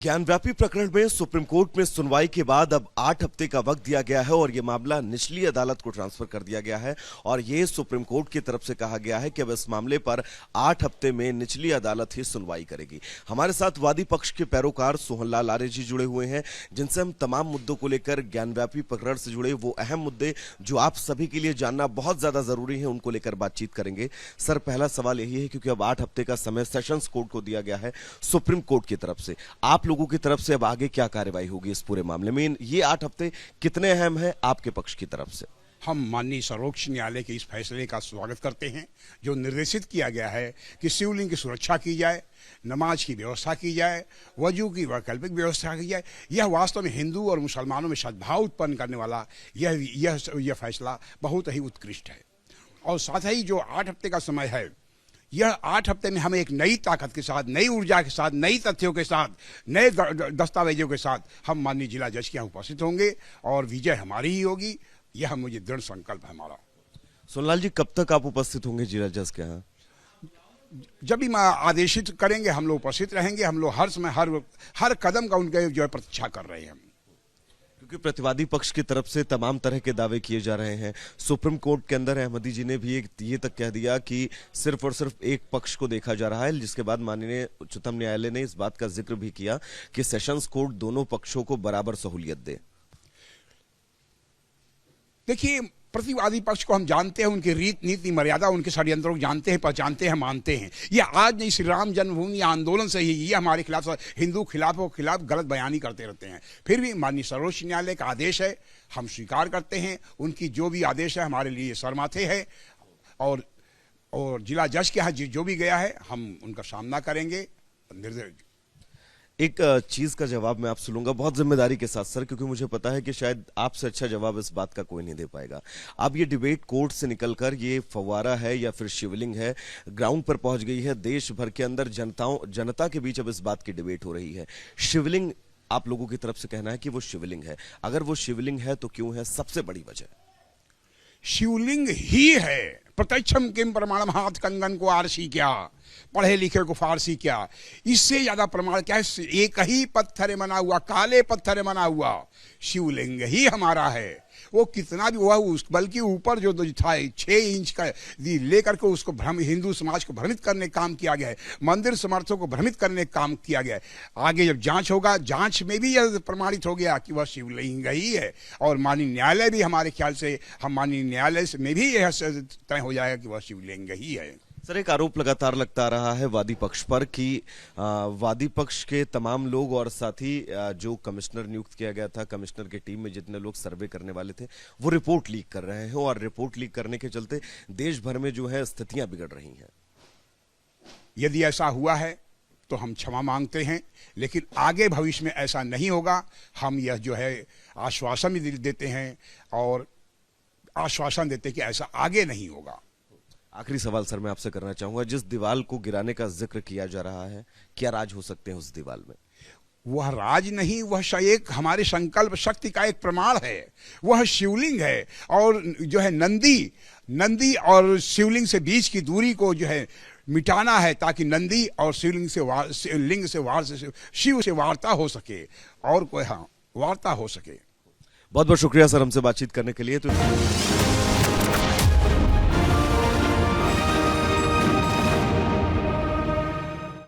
ज्ञानव्यापी प्रकरण में supreme court में सुनवाई के बाद अब 8 हफ्ते का वक्त दिया गया है और यह मामला निचली अदालत को ट्रांसफर कर दिया गया है और यह सुप्रीम कोर्ट की तरफ से कहा गया है कि अब इस मामले पर 8 हफ्ते में निचली अदालत ही सुनवाई करेगी। हमारे साथ वादी पक्ष के पैरोकार सोहनलाल आर्य जी जुड़े हुए हैं, जिनसे हम तमाम मुद्दों को लेकर ज्ञानव्यापी प्रकरण से जुड़े वो अहम मुद्दे जो आप सभी के लिए जानना बहुत ज्यादा जरूरी है उनको लेकर बातचीत करेंगे। सर, पहला सवाल यही है क्योंकि अब 8 हफ्ते का समय सेशंस कोर्ट को दिया गया है सुप्रीम कोर्ट की तरफ से, आप लोगों की तरफ से अब आगे क्या कार्रवाई होगी इस पूरे मामले में? ये 8 हफ्ते कितने अहम हैं आपके पक्ष की तरफ से? हम माननीय सर्वोच्च न्यायालय के इस फैसले का स्वागत करते हैं जो निर्देशित किया गया है कि शिवलिंग की सुरक्षा की जाए, नमाज की व्यवस्था की जाए, वजू की वैकल्पिक व्यवस्था की जाए। यह वास्तव में हिंदू और मुसलमानों में सद्भाव उत्पन्न करने वाला यह फैसला बहुत ही उत्कृष्ट है। और साथ ही जो 8 हफ्ते का समय है, यह 8 हफ्ते में हमें एक नई ताकत के साथ, नई ऊर्जा के साथ, नई तथ्यों के साथ, नए दस्तावेजों के साथ हम माननीय जिला जज के यहाँ उपस्थित होंगे और विजय हमारी ही होगी। यह मुझे दृढ़ संकल्प है हमारा। सोहनलाल जी, कब तक आप उपस्थित होंगे जिला जज के यहाँ? जब भी आदेशित करेंगे हम लोग उपस्थित रहेंगे। हम लोग हर समय हर कदम का उनके जो है प्रतीक्षा कर रहे हैं, क्योंकि प्रतिवादी पक्ष की तरफ से तमाम तरह के दावे किए जा रहे हैं। सुप्रीम कोर्ट के अंदर अहमदी जी ने भी ये तक कह दिया कि सिर्फ और सिर्फ एक पक्ष को देखा जा रहा है, जिसके बाद माननीय उच्चतम न्यायालय ने इस बात का जिक्र भी किया कि सेशंस कोर्ट दोनों पक्षों को बराबर सहूलियत दे। देखिए, प्रतिवादी पक्ष को हम जानते हैं, उनकी रीत नीति मर्यादा, उनके षड्यंत्रों को जानते हैं, पहचानते हैं, मानते हैं। ये आज नहीं, श्री राम जन्मभूमि आंदोलन से ही ये हमारे खिलाफ, हिंदू खिलाफों के खिलाफ गलत बयानी करते रहते हैं। फिर भी माननीय सर्वोच्च न्यायालय का आदेश है, हम स्वीकार करते हैं। उनकी जो भी आदेश है हमारे लिए सरमाथे है और जिला जज के यहाँ जो भी गया है हम उनका सामना करेंगे। एक चीज का जवाब मैं आपसे लूंगा बहुत जिम्मेदारी के साथ सर, क्योंकि मुझे पता है कि शायद आपसे अच्छा जवाब इस बात का कोई नहीं दे पाएगा। अब ये डिबेट कोर्ट से निकलकर ये फव्वारा है या फिर शिवलिंग है, ग्राउंड पर पहुंच गई है। देश भर के अंदर जनता के बीच अब इस बात की डिबेट हो रही है। शिवलिंग, आप लोगों की तरफ से कहना है कि वो शिवलिंग है। अगर वो शिवलिंग है तो क्यों है? सबसे बड़ी वजह शिवलिंग ही है। प्रत्यक्षम किम प्रमाणम, हाथ कंगन को आरसी क्या, पढ़े लिखे को फारसी क्या। इससे ज्यादा प्रमाण क्या है? एक ही पत्थर बना हुआ, काले पत्थर बना हुआ शिवलिंग ही हमारा है। वो कितना भी हुआ, बल्कि ऊपर जो था 6 इंच का लेकर के उसको हिंदू समाज को भ्रमित करने का काम किया गया है, मंदिर समर्थकों को भ्रमित करने का काम किया गया है। आगे जब जांच होगा, जांच में भी यह प्रमाणित हो गया कि वह शिवलिंग ही है। और माननीय न्यायालय भी, हमारे ख्याल से हम माननीय न्यायालय में भी यह तय हो जाएगा कि वह शिवलिंग ही है। सर, एक आरोप लगातार लगता रहा है वादी पक्ष पर कि वादी पक्ष के तमाम लोग और साथ ही जो कमिश्नर नियुक्त किया गया था, कमिश्नर की टीम में जितने लोग सर्वे करने वाले थे, वो रिपोर्ट लीक कर रहे हैं और रिपोर्ट लीक करने के चलते देश भर में जो है स्थितियां बिगड़ रही हैं। यदि ऐसा हुआ है तो हम क्षमा मांगते हैं, लेकिन आगे भविष्य में ऐसा नहीं होगा। हम यह जो है आश्वासन भी देते हैं और आश्वासन देते हैं कि ऐसा आगे नहीं होगा। आखिरी सवाल सर मैं आपसे करना चाहूंगा, जिस दीवार को गिराने का जिक्र किया जा रहा है, क्या राज हो सकते हैं उस दीवार में? वह राज नहीं, वह एक हमारे संकल्प शक्ति का एक प्रमाण है। वह शिवलिंग है और जो है नंदी और शिवलिंग से बीच की दूरी को जो है मिटाना है, ताकि नंदी और शिवलिंग से शिव से वार्ता हो सके और कोई वार्ता हो सके। बहुत बहुत शुक्रिया सर हमसे बातचीत करने के लिए। तो